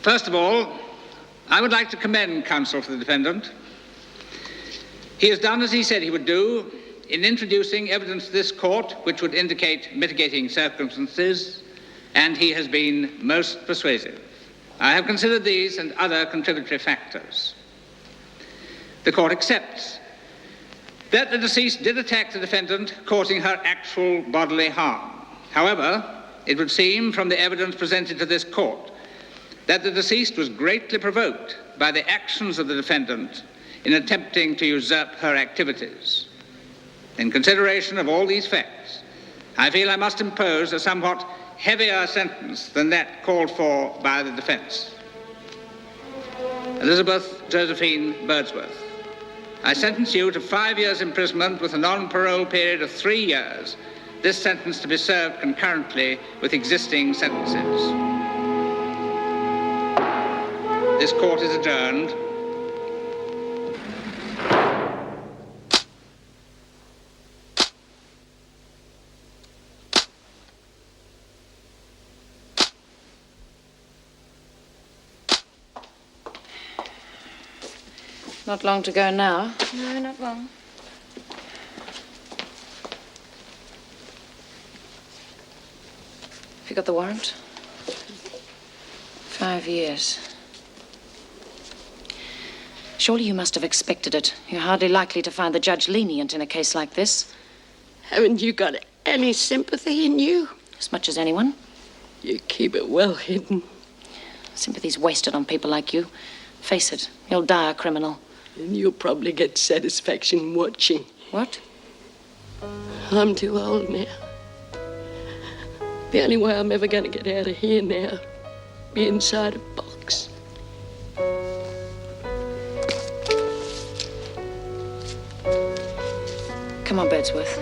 First of all, I would like to commend counsel for the defendant. He has done as he said he would do in introducing evidence to this court which would indicate mitigating circumstances, and he has been most persuasive. I have considered these and other contributory factors. The court accepts that the deceased did attack the defendant, causing her actual bodily harm. However, it would seem from the evidence presented to this court that the deceased was greatly provoked by the actions of the defendant in attempting to usurp her activities. In consideration of all these facts, I feel I must impose a somewhat heavier sentence than that called for by the defense. Elizabeth Josephine Birdsworth, I sentence you to 5 years imprisonment with a non-parole period of 3 years, this sentence to be served concurrently with existing sentences. This court is adjourned. Not long to go now. No, not long. Have you got the warrant? 5 years. Surely you must have expected it. You're hardly likely to find the judge lenient in a case like this. Haven't you got any sympathy in you? As much as anyone. You keep it well hidden. Sympathy's wasted on people like you. Face it, you'll die a criminal. And you'll probably get satisfaction watching. What? I'm too old now. The only way I'm ever going to get out of here now, be inside a box. Come on, Birdsworth.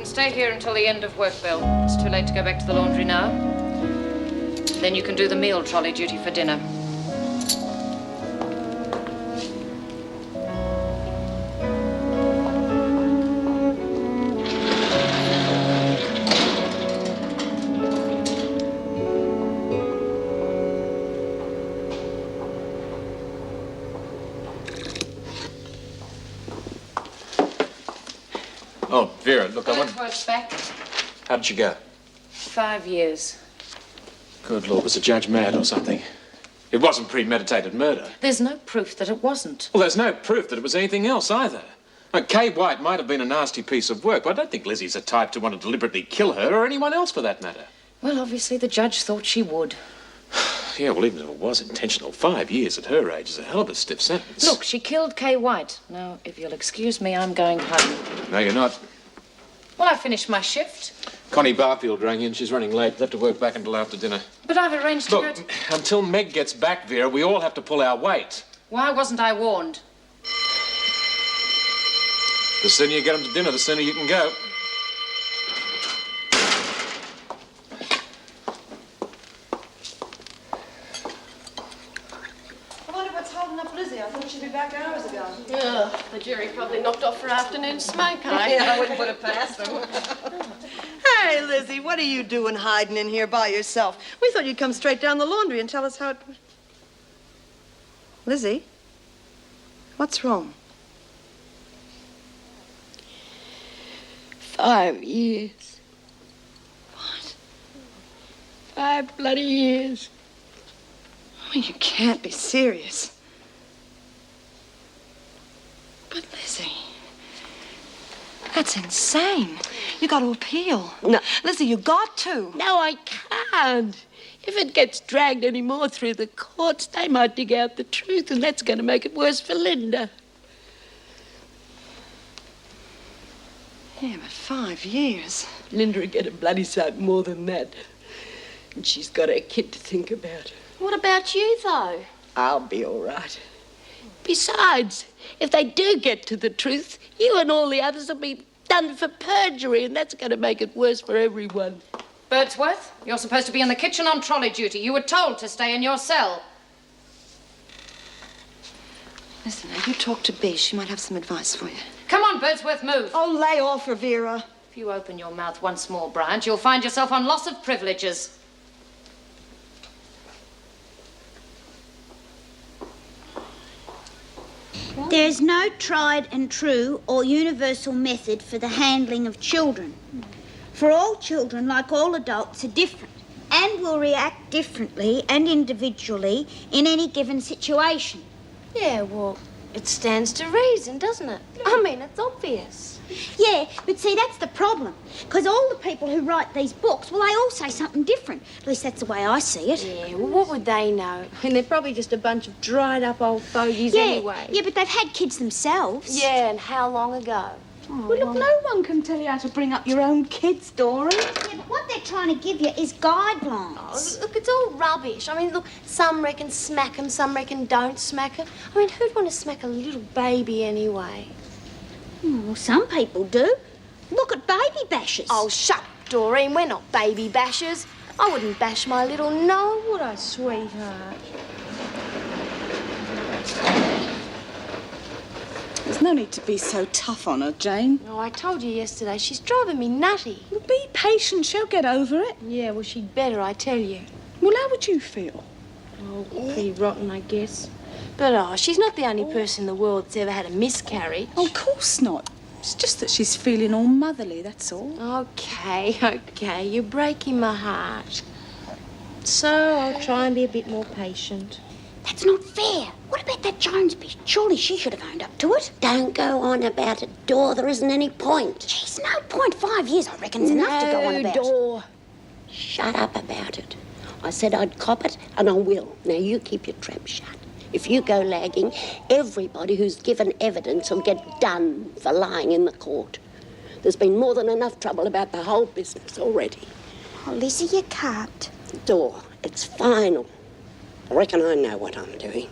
Stay here until the end of work, Bill. It's too late to go back to the laundry now. Then you can do the meal trolley duty for dinner. Oh, Vera, look, I want... Birdsworth's back. How did you go? 5 years. Good Lord, was the judge mad or something? It wasn't premeditated murder. There's no proof that it wasn't. Well, there's no proof that it was anything else either. Kay White might have been a nasty piece of work, but I don't think Lizzie's the type to want to deliberately kill her or anyone else for that matter. Well, obviously the judge thought she would. Yeah, well, even if it was intentional, 5 years at her age is a hell of a stiff sentence. Look, she killed Kay White. Now, if you'll excuse me, I'm going home. No, you're not. Well, I finished my shift. Connie Barfield rang in. She's running late. We'll have to work back until after dinner. But I've arranged to go Look, until Meg gets back, Vera, we all have to pull our weight. Why wasn't I warned? The sooner you get them to dinner, the sooner you can go. I wonder what's holding up Lizzie. I thought she'd be back hours ago. Yeah, the jury probably knocked off her afternoon smoke, Yeah, I wouldn't put it past them. Hey, Lizzie, what are you doing hiding in here by yourself? We thought you'd come straight down the laundry and tell us how it... Lizzie, what's wrong? 5 years. What? 5 bloody years. Oh, you can't be serious. But, Lizzie, that's insane. You got to appeal. No. Lizzie, you got to. No, I can't. If it gets dragged any more through the courts, they might dig out the truth, and that's going to make it worse for Linda. Yeah, but 5 years. Linda will get a bloody sight more than that. And she's got her kid to think about. What about you, though? I'll be all right. Besides, if they do get to the truth, you and all the others will be done for perjury, and that's going to make it worse for everyone. Birdsworth, you're supposed to be in the kitchen on trolley duty. You were told to stay in your cell. Listen, now, you talk to Biz. She might have some advice for you. Come on, Birdsworth, move. Oh, lay off her, Vera. If you open your mouth once more, Bryant, you'll find yourself on loss of privileges. There is no tried and true or universal method for the handling of children. For all children, like all adults, are different and will react differently and individually in any given situation. Yeah, well, it stands to reason, doesn't it? I mean, it's obvious. Yeah, but see, that's the problem. Because all the people who write these books, well, they all say something different. At least that's the way I see it. Yeah, well, what would they know? I mean, they're probably just a bunch of dried-up old fogies anyway. Yeah, but they've had kids themselves. Yeah, and how long ago? Oh, well, look, no one can tell you how to bring up your own kids, Dory. Yeah, but what they're trying to give you is guidelines. Oh, look, it's all rubbish. I mean, look, some reckon smack 'em, some reckon don't smack 'em. I mean, who'd want to smack a little baby anyway? Well, some people do. Look at baby bashers. Oh, shut up, Doreen. We're not baby bashers. I wouldn't bash my little Noel, would I, sweetheart? There's no need to be so tough on her, Jane. Oh, I told you yesterday, she's driving me nutty. Well, be patient. She'll get over it. Yeah, well, she'd better, I tell you. Well, how would you feel? Oh, pretty rotten, I guess. But, she's not the only person in the world that's ever had a miscarriage. Oh, of course not. It's just that she's feeling all motherly, that's all. Okay, you're breaking my heart. So I'll try and be a bit more patient. That's not fair. What about that Jones bitch? Surely she should have owned up to it. Don't go on about it, Dor. There isn't any point. Geez, no point. 5 years, I reckon's enough to go on about. Dor. Shut up about it. I said I'd cop it, and I will. Now, you keep your trap shut. If you go lagging, everybody who's given evidence will get done for lying in the court. There's been more than enough trouble about the whole business already. Oh, Lizzie, you can't. Dor, it's final. I reckon I know what I'm doing.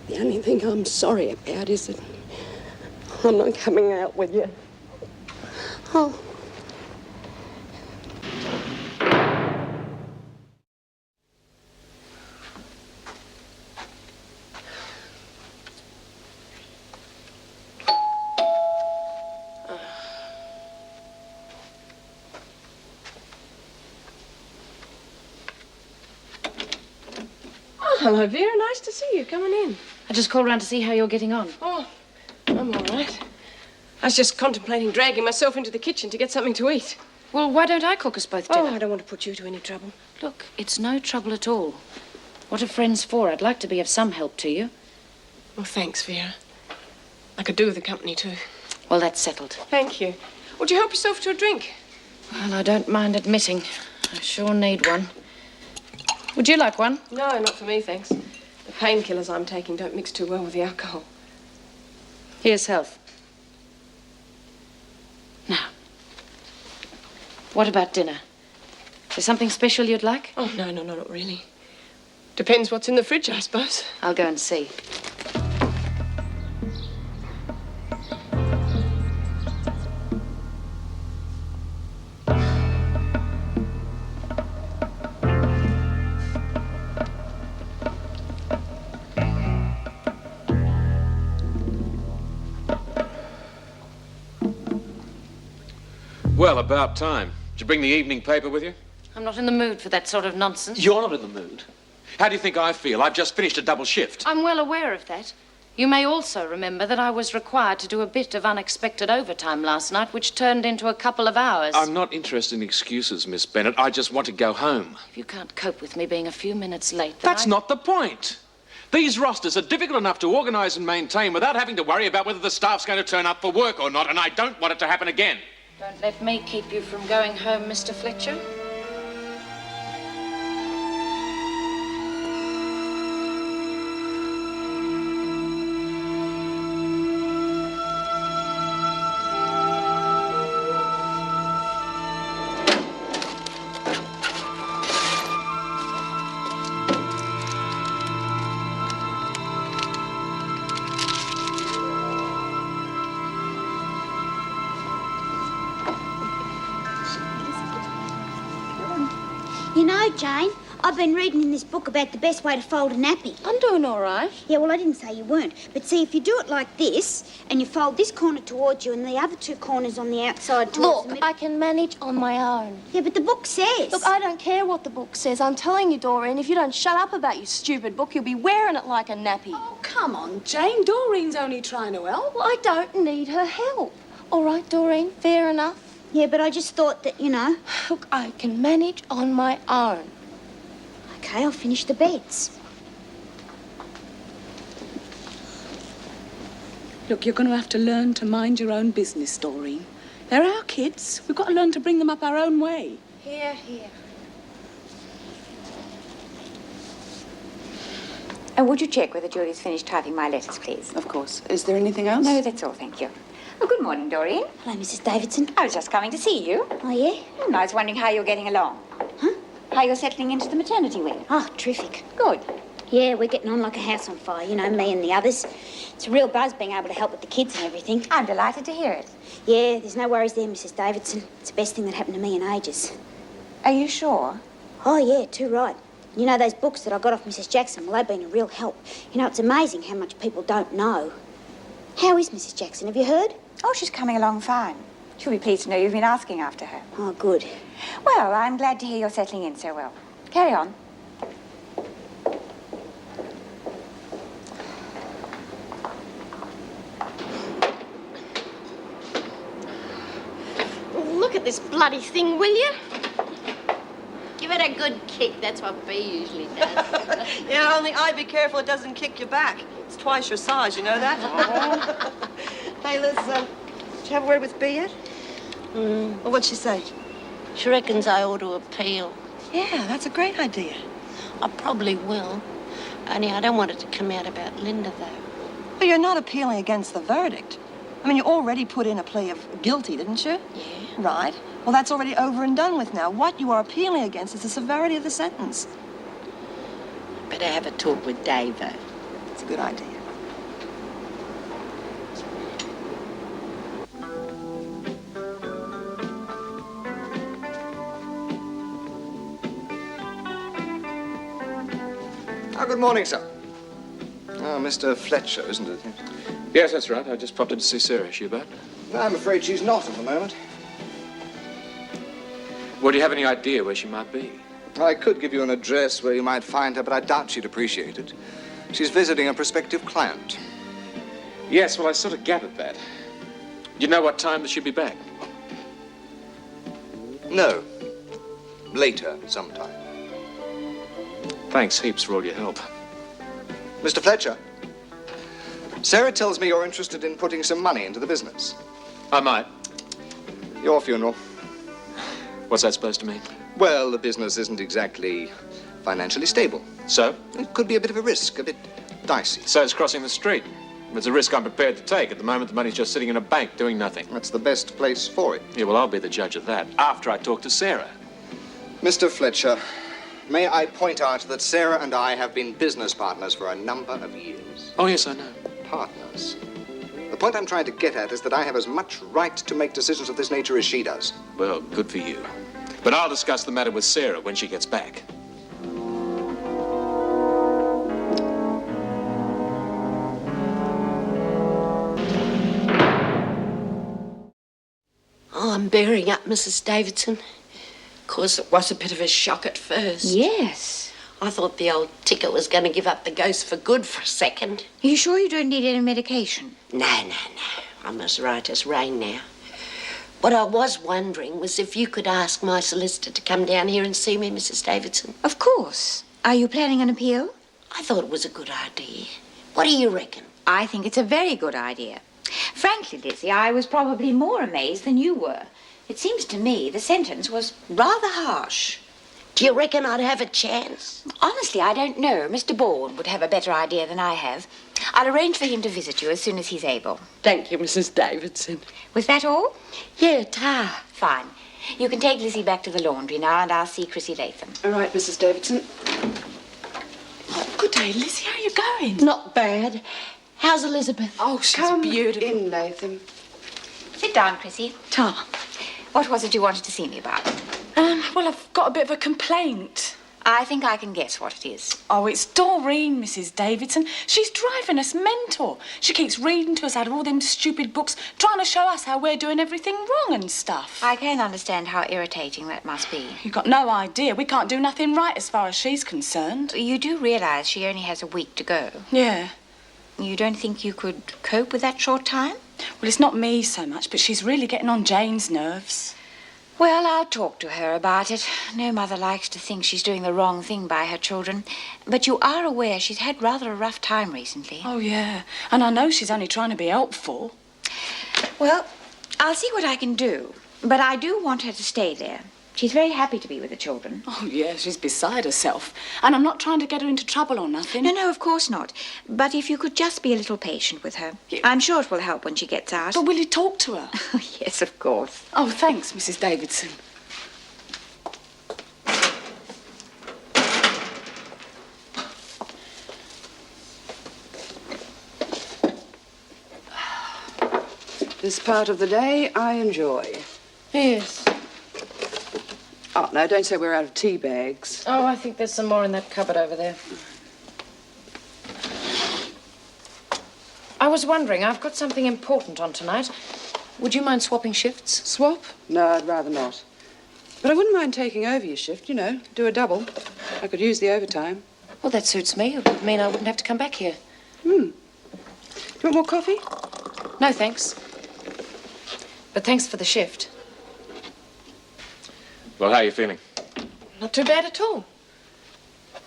The only thing I'm sorry about is that I'm not coming out with you. Oh. Hello, Vera. Nice to see you. Come on in. I just called round to see how you're getting on. Oh, I'm all right. I was just contemplating dragging myself into the kitchen to get something to eat. Well, why don't I cook us both dinner? Oh, I don't want to put you to any trouble. Look, it's no trouble at all. What are friends for? I'd like to be of some help to you. Well, thanks, Vera. I could do with the company, too. Well, that's settled. Thank you. Would you help yourself to a drink? Well, I don't mind admitting. I sure need one. Would you like one? No, not for me, thanks. The painkillers I'm taking don't mix too well with the alcohol. Here's health. Now, what about dinner? Is there something special you'd like? Oh, no, not really. Depends what's in the fridge, I suppose. I'll go and see. Well, about time. Did you bring the evening paper with you? I'm not in the mood for that sort of nonsense. You're not in the mood. How do you think I feel? I've just finished a double shift. I'm well aware of that. You may also remember that I was required to do a bit of unexpected overtime last night, which turned into a couple of hours. I'm not interested in excuses, Miss Bennett. I just want to go home. If you can't cope with me being a few minutes late, then That's not the point. These rosters are difficult enough to organise and maintain without having to worry about whether the staff's going to turn up for work or not, and I don't want it to happen again. Don't let me keep you from going home, Mr. Fletcher. You know, Jane, I've been reading in this book about the best way to fold a nappy. I'm doing all right. Yeah, well, I didn't say you weren't. But see, if you do it like this, and you fold this corner towards you and the other two corners on the outside towards the Look, middle... I can manage on my own. Yeah, but the book says... Look, I don't care what the book says. I'm telling you, Doreen, if you don't shut up about your stupid book, you'll be wearing it like a nappy. Oh, come on, Jane. Doreen's only trying to help. Well, I don't need her help. All right, Doreen, fair enough. Yeah, but I just thought that, you know... Look, I can manage on my own. OK, I'll finish the beds. Look, you're going to have to learn to mind your own business, Doreen. They're our kids. We've got to learn to bring them up our own way. Here, here. Would you check whether Julie's finished typing my letters, please? Of course. Is there anything else? No, that's all, thank you. Oh, good morning, Doreen. Hello, Mrs. Davidson. I was just coming to see you. Oh, yeah? And I was wondering how you're getting along. Huh? How you're settling into the maternity wing. Oh, terrific. Good. Yeah, we're getting on like a house on fire, you know, me and the others. It's a real buzz being able to help with the kids and everything. I'm delighted to hear it. Yeah, there's no worries there, Mrs. Davidson. It's the best thing that happened to me in ages. Are you sure? Oh, yeah, too right. You know, those books that I got off Mrs. Jackson, well, they've been a real help. You know, it's amazing how much people don't know. How is Mrs. Jackson? Have you heard? Oh, she's coming along fine. She'll be pleased to know you've been asking after her. Oh, good. Well, I'm glad to hear you're settling in so well. Carry on. Look at this bloody thing, will you? Give it a good kick. That's what B usually does. Yeah, only I'd be careful it doesn't kick you back. It's twice your size, you know that? Hey, Liz, did you have a word with B yet? Well, what'd she say? She reckons I ought to appeal. Yeah, that's a great idea. I probably will. Only I don't want it to come out about Linda, though. But you're not appealing against the verdict. I mean, you already put in a plea of guilty, didn't you? Yeah. Right. Well, that's already over and done with now. What you are appealing against is the severity of the sentence. Better have a talk with Dave, though. It's a good idea. Oh, good morning, sir. Oh, Mr. Fletcher, isn't it? Yes, that's right. I just popped in to see Sarah. Is she about? No, I'm afraid she's not at the moment. Well, do you have any idea where she might be? I could give you an address where you might find her, but I doubt she'd appreciate it. She's visiting a prospective client. Yes, well, I sort of gathered that. Do you know what time that she'll be back? No. Later, sometime. Thanks heaps for all your help. Mr. Fletcher, Sarah tells me you're interested in putting some money into the business. I might. Your funeral. What's that supposed to mean? Well, the business isn't exactly financially stable. So? It could be a bit of a risk, a bit dicey. So it's crossing the street. It's a risk I'm prepared to take. At the moment, the money's just sitting in a bank doing nothing. That's the best place for it. Yeah, well, I'll be the judge of that after I talk to Sarah. Mr. Fletcher, may I point out that Sarah and I have been business partners for a number of years. Oh, yes, I know. Partners. The point I'm trying to get at is that I have as much right to make decisions of this nature as she does. Well, good for you. But I'll discuss the matter with Sarah when she gets back. Oh, I'm bearing up, Mrs. Davidson. Of course, it was a bit of a shock at first. Yes. I thought the old ticket was going to give up the ghost for good for a second. Are you sure you don't need any medication? No. I'm as right as rain now. What I was wondering was if you could ask my solicitor to come down here and see me, Mrs. Davidson. Of course. Are you planning an appeal? I thought it was a good idea. What do you reckon? I think it's a very good idea. Frankly, Lizzie, I was probably more amazed than you were. It seems to me the sentence was rather harsh. Do you reckon I'd have a chance? Honestly, I don't know. Mr. Bourne would have a better idea than I have. I'll arrange for him to visit you as soon as he's able. Thank you, Mrs. Davidson. Was that all? Yeah, ta. Fine. You can take Lizzie back to the laundry now, and I'll see Chrissy Latham. All right, Mrs. Davidson. Oh, good day, Lizzie. How are you going? Not bad. How's Elizabeth? Oh, she's beautiful. In, Latham. Sit down, Chrissy. Ta. What was it you wanted to see me about? Well, Well, I've got a bit of a complaint. I think I can guess what it is. Oh, it's Doreen, Mrs. Davidson. She's driving us mental. She keeps reading to us out of all them stupid books, trying to show us how we're doing everything wrong and stuff. I can understand how irritating that must be. You've got no idea. We can't do nothing right as far as she's concerned. You do realise she only has a week to go? Yeah. You don't think you could cope with that short time? Well, it's not me so much, but she's really getting on Jane's nerves. Well, I'll talk to her about it. No mother likes to think she's doing the wrong thing by her children. But you are aware she's had rather a rough time recently. Oh, yeah. And I know she's only trying to be helpful. Well, I'll see what I can do. But I do want her to stay there. She's very happy to be with the children. Oh, yeah, she's beside herself. And I'm not trying to get her into trouble or nothing. No, of course not. But if you could just be a little patient with her. Yeah. I'm sure it will help when she gets out. But will you talk to her? Yes, of course. Oh, thanks, Mrs. Davidson. This part of the day I enjoy. Yes. Oh, no, don't say we're out of tea bags. Oh, I think there's some more in that cupboard over there. I was wondering, I've got something important on tonight. Would you mind swapping shifts? Swap? No, I'd rather not. But I wouldn't mind taking over your shift, you know, do a double. I could use the overtime. Well, that suits me. It would mean I wouldn't have to come back here. Do you want more coffee? No, thanks. But thanks for the shift. Well, how are you feeling? Not too bad at all.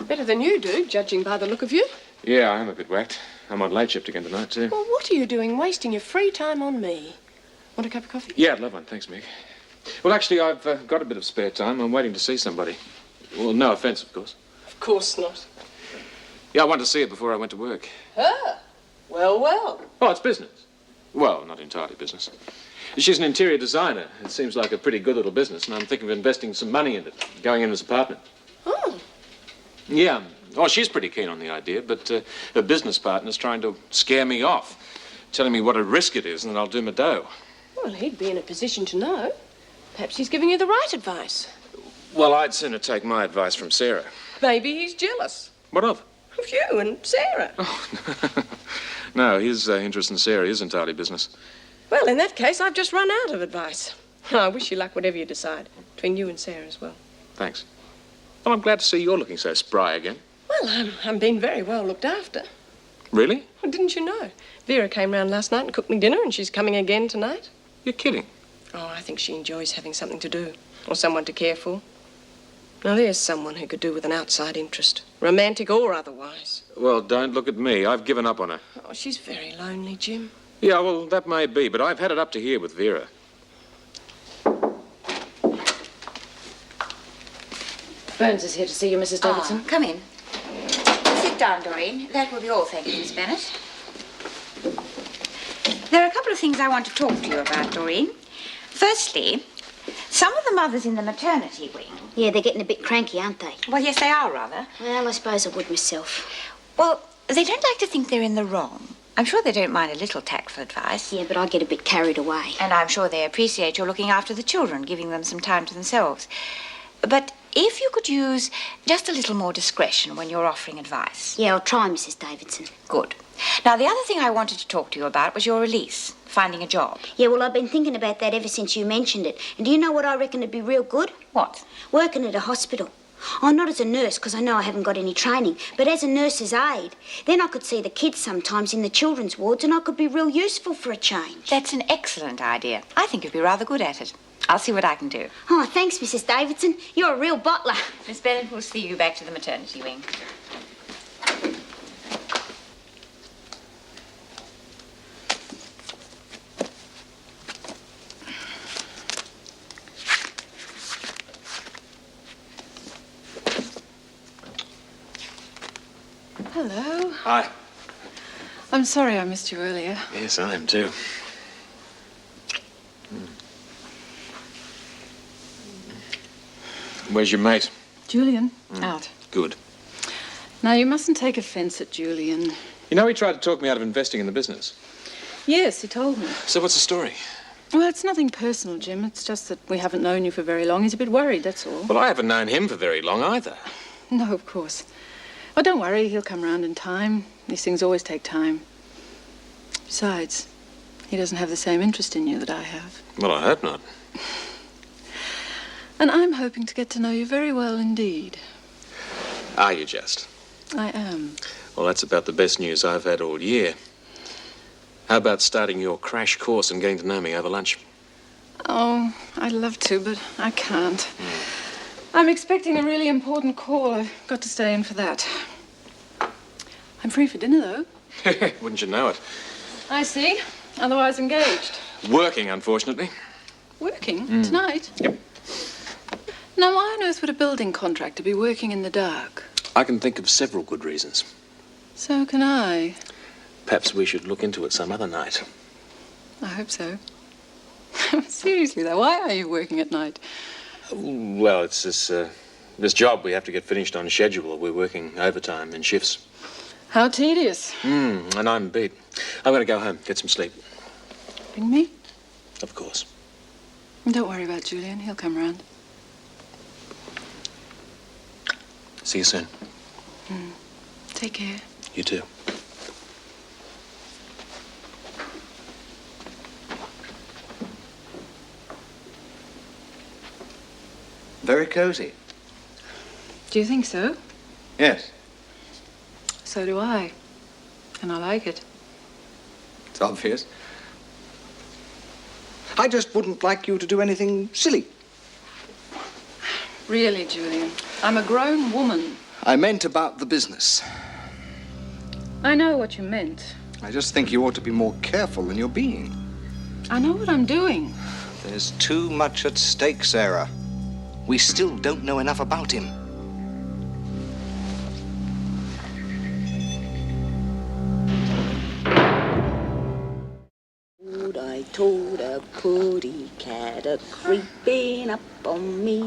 Better than you do, judging by the look of you. Yeah, I am a bit whacked. I'm on late shift again tonight, too. Well, what are you doing wasting your free time on me? Want a cup of coffee? Yeah, I'd love one. Thanks, Meg. Well, actually, I've got a bit of spare time. I'm waiting to see somebody. Well, no offence, of course. Of course not. Yeah, I wanted to see her before I went to work. Ah, well. Oh, it's business. Well, not entirely business. She's an interior designer. It seems like a pretty good little business, and I'm thinking of investing some money in it, going in as a partner. Oh. Yeah. Oh, she's pretty keen on the idea, but her business partner's trying to scare me off, telling me what a risk it is and that I'll do my dough. Well, he'd be in a position to know. Perhaps he's giving you the right advice. Well, I'd sooner take my advice from Sarah. Maybe he's jealous. What of? Of you and Sarah. Oh, no, his interest in Sarah is entirely business. Well, in that case, I've just run out of advice. I wish you luck whatever you decide, between you and Sarah as well. Thanks. Well, I'm glad to see you're looking so spry again. Well, I'm being very well looked after. Really? Well, didn't you know? Vera came round last night and cooked me dinner, and she's coming again tonight. You're kidding. Oh, I think she enjoys having something to do, or someone to care for. Now, there's someone who could do with an outside interest, romantic or otherwise. Well, don't look at me. I've given up on her. Oh, she's very lonely, Jim. Yeah, well, that may be, but I've had it up to here with Vera. Burns is here to see you, Mrs. Davidson. Come in. Sit down, Doreen. That will be all, thank you, Miss Bennett. There are a couple of things I want to talk to you about, Doreen. Firstly, some of the mothers in the maternity wing... Yeah, they're getting a bit cranky, aren't they? Well, yes, they are, rather. Well, I suppose I would myself. Well, they don't like to think they're in the wrong. I'm sure they don't mind a little tactful advice. Yeah, but I get a bit carried away. And I'm sure they appreciate your looking after the children, giving them some time to themselves. But if you could use just a little more discretion when you're offering advice. Yeah, I'll try, Mrs. Davidson. Good. Now, the other thing I wanted to talk to you about was your release, finding a job. Yeah, well, I've been thinking about that ever since you mentioned it. And do you know what I reckon would be real good? What? Working at a hospital. Oh, not as a nurse, because I know I haven't got any training, but as a nurse's aide. Then I could see the kids sometimes in the children's wards, and I could be real useful for a change. That's an excellent idea. I think you'd be rather good at it. I'll see what I can do. Oh, thanks, Mrs. Davidson. You're a real bottler. Miss Bennett will see you back to the maternity wing. Hello. Hi. I'm sorry I missed you earlier. Yes, I am too. Where's your mate? Julian? Out. Good. Now, you mustn't take offence at Julian. You know, he tried to talk me out of investing in the business. Yes, he told me. So what's the story? Well, it's nothing personal, Jim. It's just that we haven't known you for very long. He's a bit worried, that's all. Well, I haven't known him for very long either. No, of course. Oh, don't worry. He'll come round in time. These things always take time. Besides, he doesn't have the same interest in you that I have. Well, I hope not. And I'm hoping to get to know you very well indeed. Are you just? I am. Well, that's about the best news I've had all year. How about starting your crash course and getting to know me over lunch? Oh, I'd love to, but I can't. I'm expecting a really important call. I've got to stay in for that. I'm free for dinner, though. Wouldn't you know it? I see. Otherwise engaged. Working, unfortunately. Working? Tonight? Yep. Now, why on earth would a building contractor be working in the dark? I can think of several good reasons. So can I. Perhaps we should look into it some other night. I hope so. Seriously, though, why are you working at night? Well, it's this job we have to get finished on schedule. We're working overtime in shifts. How tedious. And I'm beat. I'm going to go home, get some sleep. Bring me? Of course. And don't worry about Julian. He'll come round. See you soon. Take care. You too. Very cosy. Do you think so? Yes. So do I. And I like it. It's obvious. I just wouldn't like you to do anything silly. Really, Julian. I'm a grown woman. I meant about the business. I know what you meant. I just think you ought to be more careful than you're being. I know what I'm doing. There's too much at stake, Sarah. We still don't know enough about him. I told a putty cat a creeping up on me.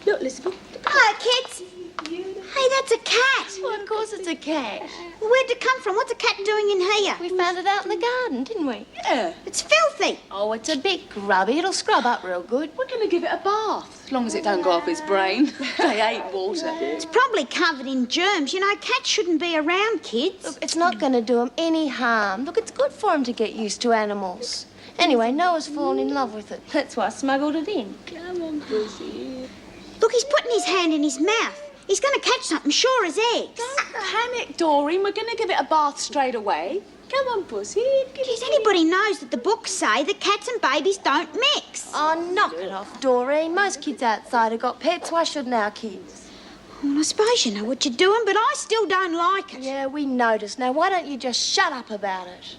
Look, Elizabeth. Hello, kids. Hey, that's a cat. Well, of course it's a cat. Well, where'd it come from? What's a cat doing in here? We found it out in the garden, didn't we? Yeah. It's filthy. Oh, it's a bit grubby. It'll scrub up real good. We're going to give it a bath, as long as it don't go off its brain. They hate water. It's probably covered in germs. You know, cats shouldn't be around kids. Look, it's not going to do them any harm. Look, it's good for them to get used to animals. Anyway, Noah's fallen in love with it. That's why I smuggled it in. Come on, pussy. Look, he's putting his hand in his mouth. He's going to catch something sure as eggs. Don't panic, Doreen. We're going to give it a bath straight away. Come on, pussy. Geez, anybody knows that the books say that cats and babies don't mix. Oh, knock it off, Doreen. Most kids outside have got pets. Why shouldn't our kids? Well, I suppose you know what you're doing, but I still don't like it. Yeah, we noticed. Now, why don't you just shut up about it?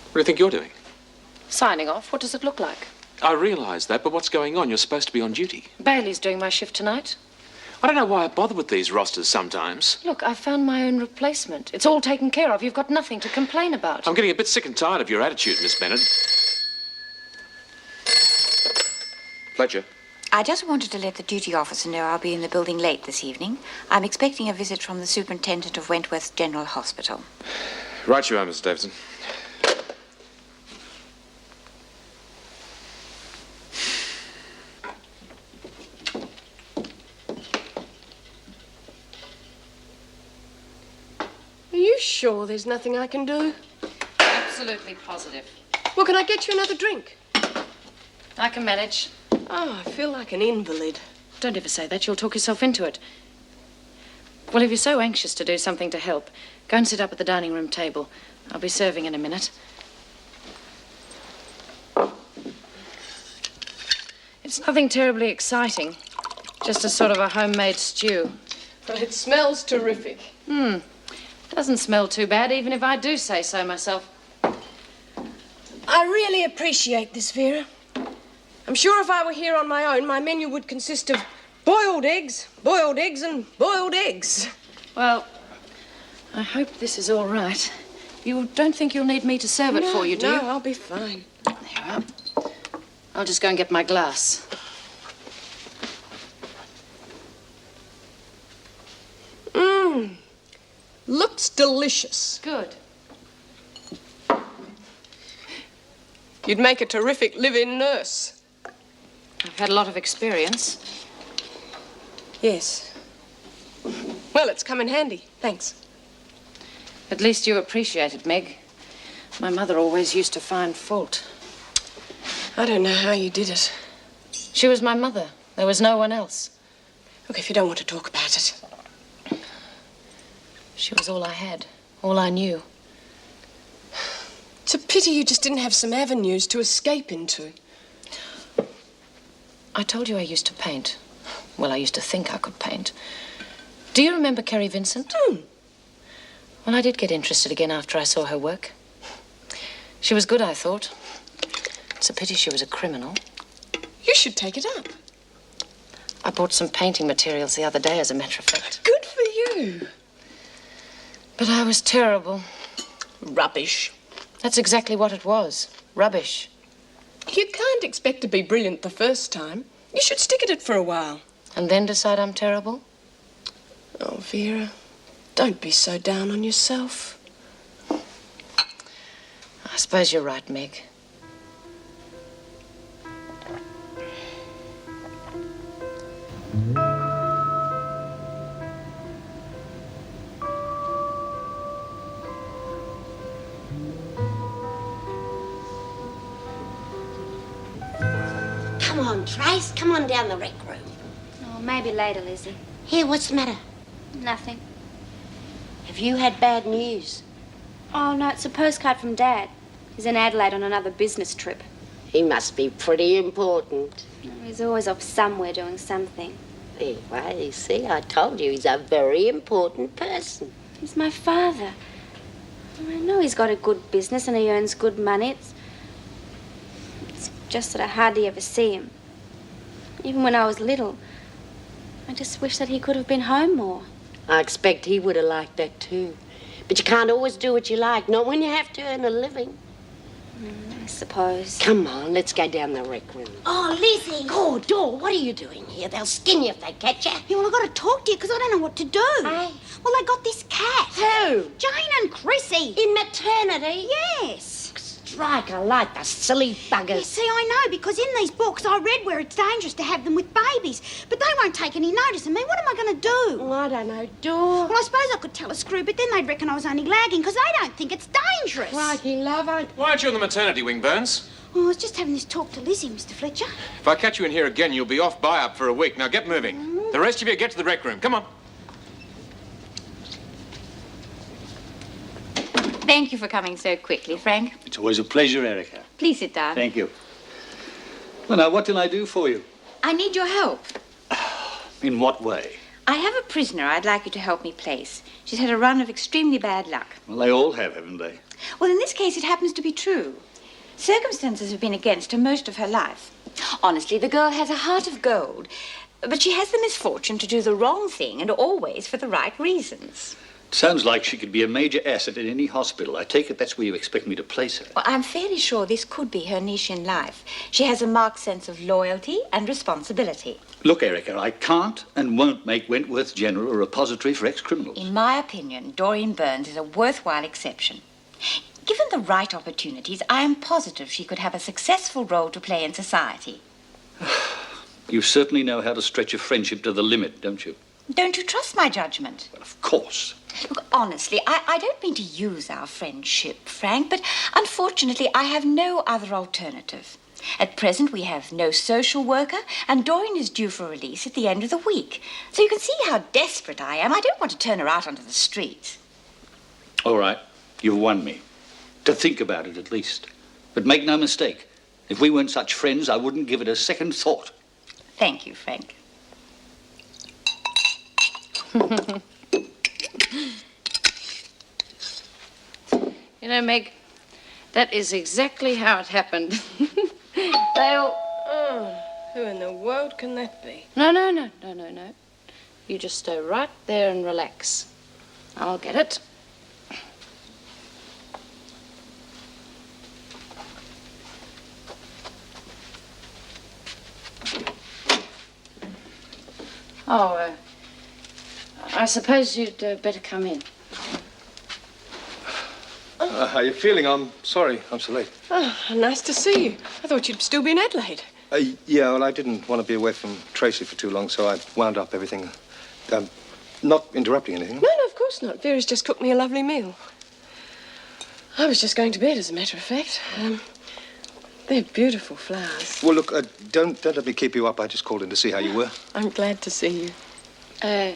What do you think you're doing? Signing off. What does it look like? I realise that, but what's going on? You're supposed to be on duty. Bailey's doing my shift tonight. I don't know why I bother with these rosters sometimes. Look, I found my own replacement. It's all taken care of. You've got nothing to complain about. I'm getting a bit sick and tired of your attitude, Miss Bennett. Fletcher. I just wanted to let the duty officer know I'll be in the building late this evening. I'm expecting a visit from the superintendent of Wentworth General Hospital. Right you are, Mrs. Davidson. Are you sure there's nothing I can do? Absolutely positive. Well, can I get you another drink? I can manage. Oh, I feel like an invalid. Don't ever say that. You'll talk yourself into it. Well, if you're so anxious to do something to help, go and sit up at the dining room table. I'll be serving in a minute. It's nothing terribly exciting. Just a sort of a homemade stew. Well, it smells terrific. Doesn't smell too bad, even if I do say so myself. I really appreciate this, Vera. I'm sure if I were here on my own, my menu would consist of boiled eggs, and boiled eggs. Well, I hope this is all right. You don't think you'll need me to serve it for you, do you? No, I'll be fine. There you are. I'll just go and get my glass. Looks delicious. Good. You'd make a terrific live-in nurse. I've had a lot of experience. Yes. Well, it's come in handy. Thanks. At least you appreciate it, Meg. My mother always used to find fault. I don't know how you did it. She was my mother. There was no one else. Look, if you don't want to talk about it. She was all I had, all I knew. It's a pity you just didn't have some avenues to escape into. I told you I used to paint. Well, I used to think I could paint. Do you remember Carrie Vincent? Well, I did get interested again after I saw her work. She was good, I thought. It's a pity she was a criminal. You should take it up. I bought some painting materials the other day, as a matter of fact. Good for you. But I was terrible. Rubbish. That's exactly what it was. Rubbish. You can't expect to be brilliant the first time. You should stick at it for a while. And then decide I'm terrible? Oh, Vera, don't be so down on yourself. I suppose you're right, Meg. Come on, Trace. Come on down the rec room. Oh, maybe later, Lizzie. Here, what's the matter? Nothing. Have you had bad news? Oh, no, it's a postcard from Dad. He's in Adelaide on another business trip. He must be pretty important. He's always off somewhere doing something. Hey, well, you see, I told you he's a very important person. He's my father. I know he's got a good business and he earns good money. It's just that I hardly ever see him. Even when I was little, I just wish that he could have been home more. I expect he would have liked that too. But you can't always do what you like, not when you have to earn a living. I suppose. Come on, let's go down the rec room. Oh, Lizzie. Oh, Dor, what are you doing here? They'll skin you if they catch you. Yeah, well, I've got to talk to you because I don't know what to do. Hey. Well, they got this cat. Who? Jane and Chrissy. In maternity? Yes. Strike a light, the silly buggers. You see, I know, because in these books I read where it's dangerous to have them with babies. But they won't take any notice of me. What am I going to do? Well, I don't know, Dor. Well, I suppose I could tell a screw, but then they'd reckon I was only lagging because they don't think it's dangerous. Crikey, love, Why aren't you on the maternity wing, Burns? Oh, I was just having this talk to Lizzie, Mr. Fletcher. If I catch you in here again, you'll be off buy-up for a week. Now, get moving. The rest of you get to the rec room. Come on. Thank you for coming so quickly, Frank. It's always a pleasure, Erica. Please sit down. Thank you. Well, now, what can I do for you? I need your help. In what way? I have a prisoner I'd like you to help me place. She's had a run of extremely bad luck. Well, they all have, haven't they? Well, in this case, it happens to be true. Circumstances have been against her most of her life. Honestly, the girl has a heart of gold, but she has the misfortune to do the wrong thing and always for the right reasons. Sounds like she could be a major asset in any hospital. I take it that's where you expect me to place her. Well, I'm fairly sure this could be her niche in life. She has a marked sense of loyalty and responsibility. Look, Erica, I can't and won't make Wentworth General a repository for ex-criminals. In my opinion, Doreen Burns is a worthwhile exception. Given the right opportunities, I am positive she could have a successful role to play in society. You certainly know how to stretch a friendship to the limit, don't you? Don't you trust my judgment? Well, of course. Look, honestly, I don't mean to use our friendship, Frank, but unfortunately I have no other alternative. At present, we have no social worker, and Doreen is due for release at the end of the week. So you can see how desperate I am. I don't want to turn her out onto the street. All right, you've won me. To think about it, at least. But make no mistake, if we weren't such friends, I wouldn't give it a second thought. Thank you, Frank. You know, Meg, that is exactly how it happened. They all... Oh, who in the world can that be? No. You just stay right there and relax. I'll get it. Oh, I suppose you'd better come in. How are you feeling? I'm sorry I'm so late. Oh, nice to see you. I thought you'd still be in Adelaide. Yeah, well, I didn't want to be away from Tracy for too long, so I wound up everything. Not interrupting anything. No, of course not. Vera's just cooked me a lovely meal. I was just going to bed, as a matter of fact. They're beautiful flowers. Well, look, don't let me keep you up. I just called in to see how you were. I'm glad to see you.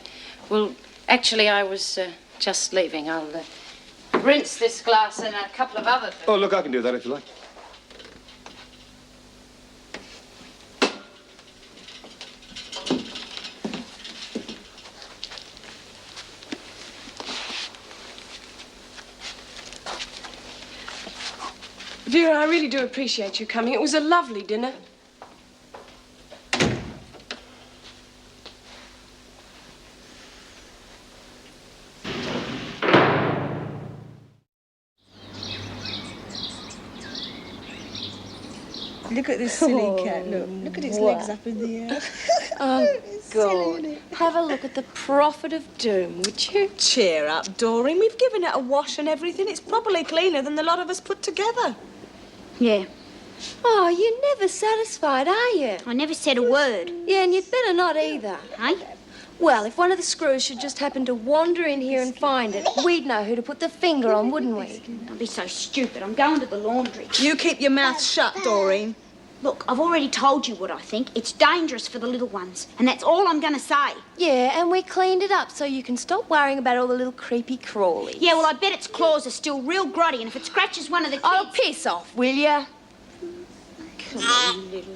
Well, actually, I was just leaving. I'll rinse this glass and a couple of other things. Oh, look, I can do that if you like. Vera, I really do appreciate you coming. It was a lovely dinner. Look at this silly cat, look. Look at its legs up in the air. Oh, God. Have a look at the prophet of doom, would you? Cheer up, Doreen. We've given it a wash and everything. It's probably cleaner than the lot of us put together. Yeah. Oh, you're never satisfied, are you? I never said a word. Yeah, and you'd better not either. Hey? Well, if one of the screws should just happen to wander in here and find it, we'd know who to put the finger on, wouldn't we? Don't be so stupid. I'm going to the laundry. You keep your mouth shut, Doreen. Look, I've already told you what I think. It's dangerous for the little ones, and that's all I'm going to say. Yeah, and we cleaned it up so you can stop worrying about all the little creepy crawlies. Yeah, well, I bet its claws are still real grotty, and if it scratches one of the kids... Oh, piss off, will ya? Come on, little...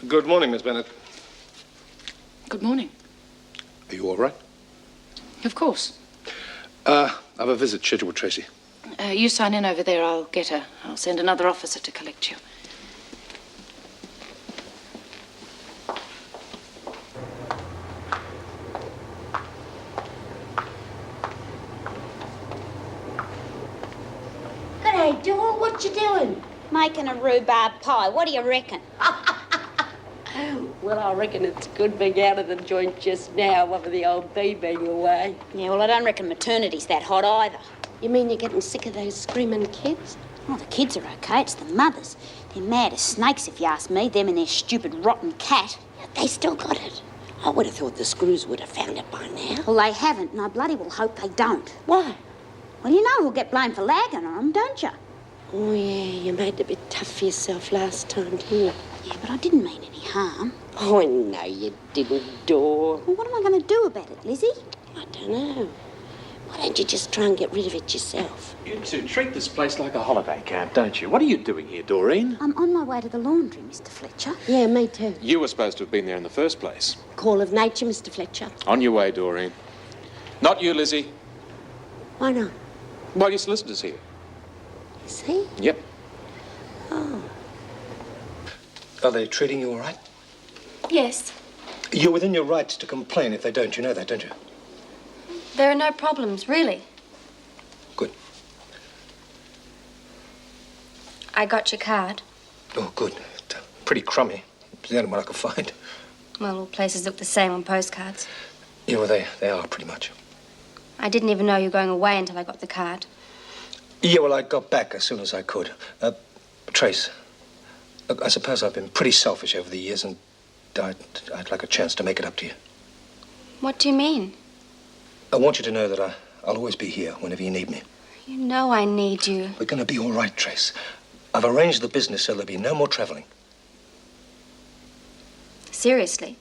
Good morning, Miss Bennett. Good morning. Are you all right? Of course. I have a visit scheduled with Tracy. You sign in over there. I'll get her. I'll send another officer to collect you. G'day, Dor. What you doing? Making a rhubarb pie. What do you reckon? Well, I reckon it's good being out of the joint just now, with the old bee being away. Yeah, well, I don't reckon maternity's that hot either. You mean you're getting sick of those screaming kids? Oh, the kids are okay. It's the mothers. They're mad as snakes, if you ask me. Them and their stupid rotten cat. They still got it. I would have thought the screws would have found it by now. Well, they haven't, and I bloody well hope they don't. Why? Well, you know we'll get blamed for lagging on them, don't you? Oh, yeah, you made it a bit tough for yourself last time, didn't you? Yeah, but I didn't mean any harm. Oh, no, you didn't, Dor. Well, what am I going to do about it, Lizzie? I don't know. Why don't you just try and get rid of it yourself? You two treat this place like a holiday camp, don't you? What are you doing here, Doreen? I'm on my way to the laundry, Mr. Fletcher. Yeah, me too. You were supposed to have been there in the first place. Call of nature, Mr. Fletcher. On your way, Doreen. Not you, Lizzie. Why not? Well, your solicitor's here. Is he? Yep. Oh. Are they treating you all right? Yes. You're within your rights to complain if they don't. You know that, don't you? There are no problems, really. Good. I got your card. Oh, good. It's pretty crummy. It's the only one I could find. Well, all places look the same on postcards. Yeah, well, they are pretty much. I didn't even know you were going away until I got the card. Yeah, well, I got back as soon as I could. Trace, look, I suppose I've been pretty selfish over the years, and I'd like a chance to make it up to you. What do you mean? I want you to know that I'll always be here whenever you need me. You know I need you. We're going to be all right, Trace. I've arranged the business so there'll be no more traveling. Seriously?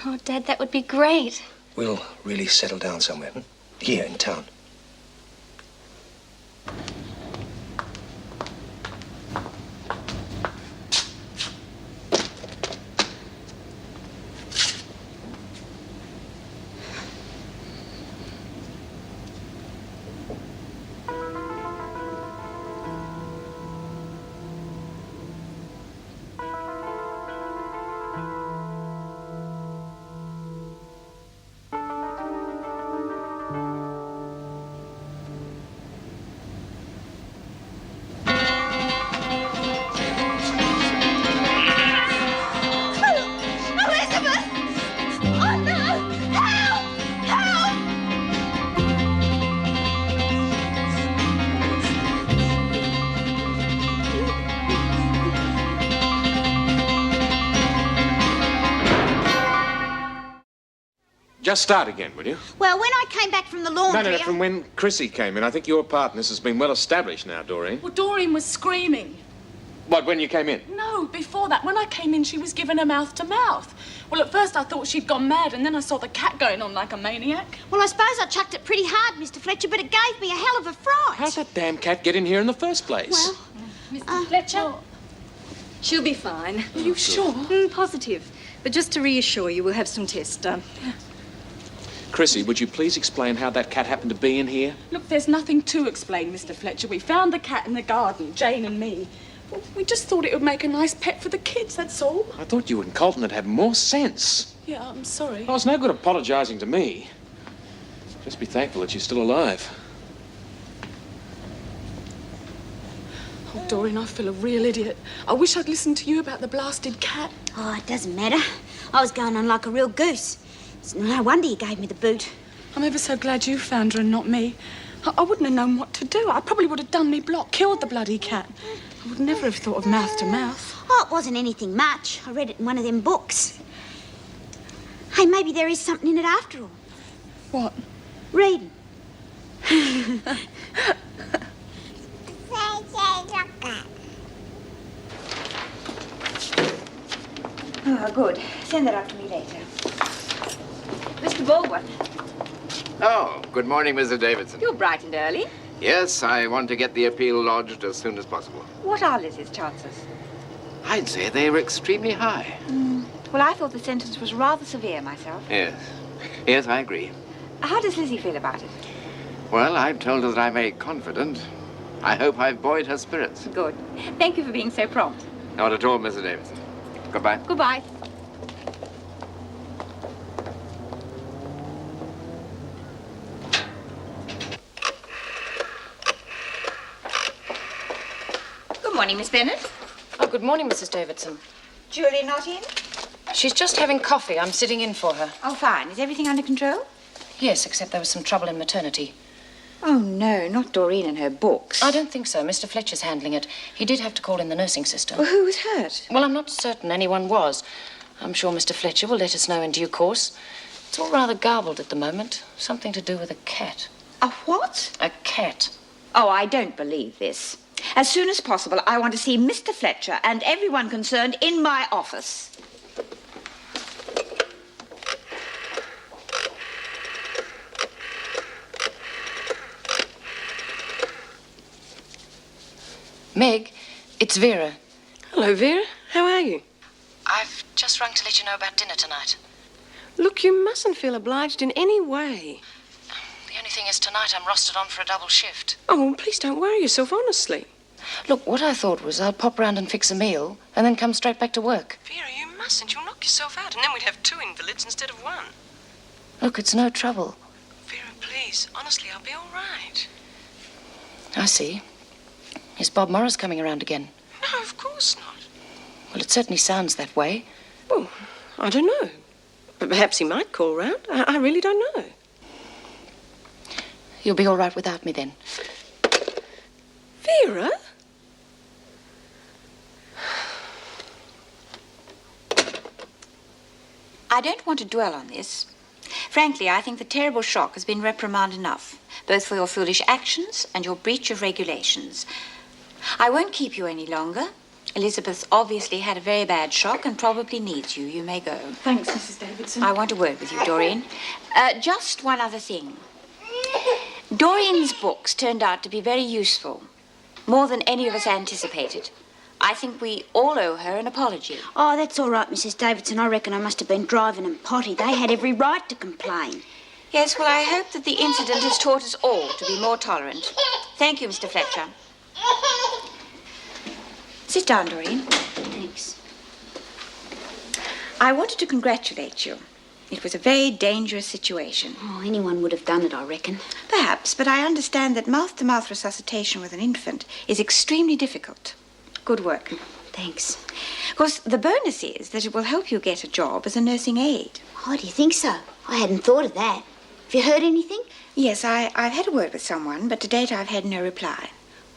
Oh, Dad, that would be great. We'll really settle down somewhere, here in town. Just start again, will you? Well, when I came back from the laundry... No, from when Chrissy came in. I think your part in this has been well established now, Doreen. Well, Doreen was screaming. What, when you came in? No, before that. When I came in, she was giving her mouth to mouth. Well, at first I thought she'd gone mad, and then I saw the cat going on like a maniac. Well, I suppose I chucked it pretty hard, Mr. Fletcher, but it gave me a hell of a fright. How'd that damn cat get in here in the first place? Well, Mr. Fletcher? She'll be fine. Are you sure? Positive. But just to reassure you, we'll have some tests done. Chrissy, would you please explain how that cat happened to be in here? Look, there's nothing to explain, Mr. Fletcher. We found the cat in the garden, Jane and me. Well, we just thought it would make a nice pet for the kids, that's all. I thought you and Colton would have more sense. Yeah, I'm sorry. Oh, it's no good apologising to me. Just be thankful that you're still alive. Oh, Doreen, I feel a real idiot. I wish I'd listened to you about the blasted cat. Oh, it doesn't matter. I was going on like a real goose. It's no wonder you gave me the boot. I'm ever so glad you found her and not me. I wouldn't have known what to do. I probably would have done me block, killed the bloody cat. I would never have thought of mouth to mouth. Oh, it wasn't anything much. I read it in one of them books. Hey, maybe there is something in it after all. What? Reading. Oh, good. Send that up to me later. Mr. Baldwin. Oh, good morning, Mr. Davidson. You're bright and early. Yes, I want to get the appeal lodged as soon as possible. What are Lizzie's chances? I'd say they were extremely high. Well, I thought the sentence was rather severe myself. Yes. Yes, I agree. How does Lizzie feel about it? Well, I've told her that I'm very confident. I hope I've buoyed her spirits. Good. Thank you for being so prompt. Not at all, Mr. Davidson. Goodbye. Goodbye. Good morning, Miss Bennett. Oh, good morning, Mrs. Davidson. Julie not in? She's just having coffee. I'm sitting in for her. Oh, fine. Is everything under control? Yes, except there was some trouble in maternity. Oh, no, not Doreen and her books. I don't think so. Mr. Fletcher's handling it. He did have to call in the nursing sister. Well, who was hurt? Well, I'm not certain anyone was. I'm sure Mr. Fletcher will let us know in due course. It's all rather garbled at the moment. Something to do with a cat. A what? A cat. Oh, I don't believe this. As soon as possible, I want to see Mr. Fletcher and everyone concerned in my office. Meg, it's Vera. Hello, Vera. How are you? I've just rung to let you know about dinner tonight. Look, you mustn't feel obliged in any way. The only thing is tonight I'm rostered on for a double shift. Oh, well, please don't worry yourself, honestly. Look, what I thought was I'd pop round and fix a meal and then come straight back to work. Vera, you mustn't. You'll knock yourself out, and then we'd have 2 invalids instead of 1. Look, it's no trouble. Vera, please. Honestly, I'll be all right. I see. Is Bob Morris coming around again? No, of course not. Well, it certainly sounds that way. Well, I don't know. But perhaps he might call round. I really don't know. You'll be all right without me then. Vera? I don't want to dwell on this. Frankly, I think the terrible shock has been reprimand enough, both for your foolish actions and your breach of regulations. I won't keep you any longer. Elizabeth obviously had a very bad shock and probably needs you. You may go. Thanks, Mrs. Davidson. I want a word with you, Doreen. Just one other thing. Doreen's books turned out to be very useful, more than any of us anticipated. I think we all owe her an apology. Oh, that's all right, Mrs. Davidson. I reckon I must have been driving them potty. They had every right to complain. Yes, well, I hope that the incident has taught us all to be more tolerant. Thank you, Mr. Fletcher. Sit down, Doreen. Thanks. I wanted to congratulate you. It was a very dangerous situation. Oh, anyone would have done it, I reckon. Perhaps, but I understand that mouth-to-mouth resuscitation with an infant is extremely difficult. Good work. Thanks. Of course, the bonus is that it will help you get a job as a nursing aide. Oh, do you think so? I hadn't thought of that. Have you heard anything? Yes, I've had a word with someone, but to date I've had no reply.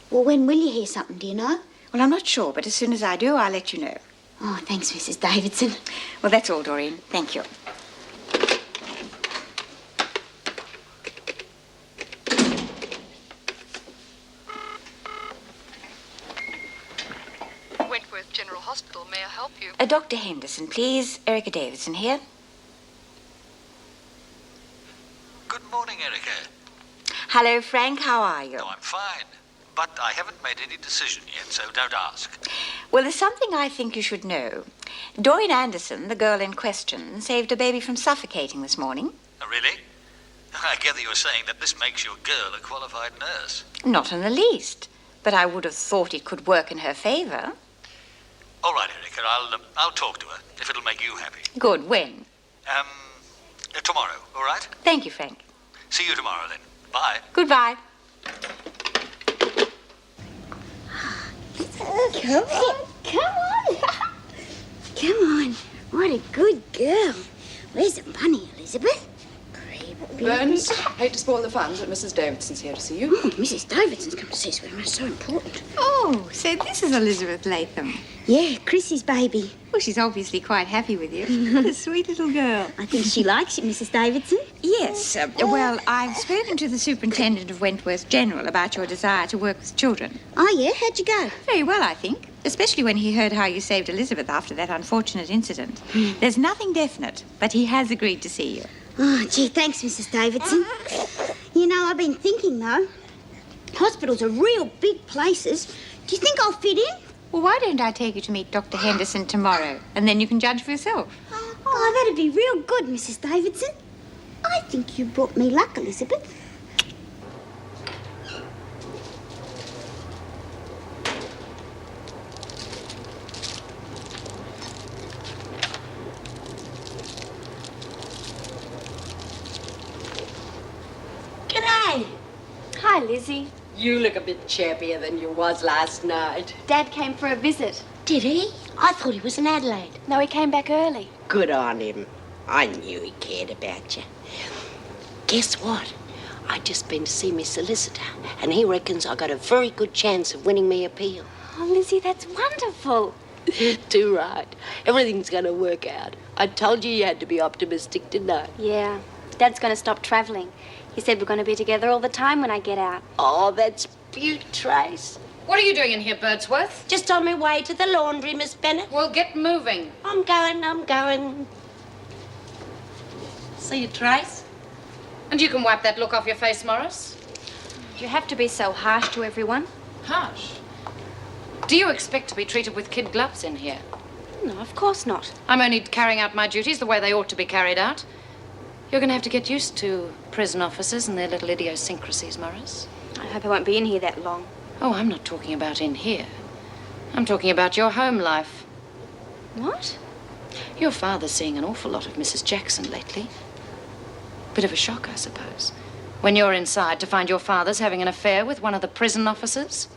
Well, when will you hear something, do you know? Well, I'm not sure, but as soon as I do, I'll let you know. Oh, thanks, Mrs. Davidson. Well, that's all, Doreen. Thank you. hospital. May I help you? Dr. Henderson, please. Erica Davidson here. Good morning, Erica. Hello, Frank. How are you? Oh, I'm fine. But I haven't made any decision yet, so don't ask. Well, there's something I think you should know. Doreen Anderson, the girl in question, saved a baby from suffocating this morning. Oh, really? I gather you're saying that this makes your girl a qualified nurse. Not in the least. But I would have thought it could work in her favour. All right, Erica, I'll talk to her, if it'll make you happy. Good. When? Tomorrow, all right? Thank you, Frank. See you tomorrow, then. Bye. Goodbye. Come on, come on. Come on. What a good girl. Where's the bunny, Elizabeth? Burns, hate to spoil the fun, but Mrs. Davidson's here to see you. Oh, Mrs. Davidson's come to see us. It's so important. Oh, so this is Elizabeth Latham. Yeah, Chrissy's baby. Well, she's obviously quite happy with you. What a sweet little girl. I think she likes you, Mrs. Davidson. Yes. Well, I've spoken to the superintendent of Wentworth General about your desire to work with children. Oh, yeah? How'd you go? Very well, I think. Especially when he heard how you saved Elizabeth after that unfortunate incident. There's nothing definite, but he has agreed to see you. Oh, gee, thanks, Mrs. Davidson. You know, I've been thinking, though. Hospitals are real big places. Do you think I'll fit in? Well, why don't I take you to meet Dr. Henderson tomorrow, and then you can judge for yourself? Oh, that'd be real good, Mrs. Davidson. I think you brought me luck, Elizabeth. G'day. Hi, Lizzie. You look a bit chirpier than you was last night. Dad came for a visit. Did he? I thought he was in Adelaide. No, he came back early. Good on him. I knew he cared about you. Guess what? I just been to see my solicitor, and he reckons I got a very good chance of winning me appeal. Oh, Lizzie, that's wonderful. Too right. Everything's going to work out. I told you had to be optimistic, didn't I? Yeah. Dad's going to stop travelling. He said we're going to be together all the time when I get out. Oh, that's beaut, Trace. What are you doing in here, Birdsworth? Just on my way to the laundry, Miss Bennett. Well, get moving. I'm going. See you, Trace. And you can wipe that look off your face, Morris. Do you have to be so harsh to everyone? Harsh? Do you expect to be treated with kid gloves in here? No, of course not. I'm only carrying out my duties the way they ought to be carried out. You're going to have to get used to prison officers and their little idiosyncrasies, Morris. I hope I won't be in here that long. Oh, I'm not talking about in here. I'm talking about your home life. What? Your father's seeing an awful lot of Mrs. Jackson lately. Bit of a shock, I suppose. When you're inside to find your father's having an affair with one of the prison officers.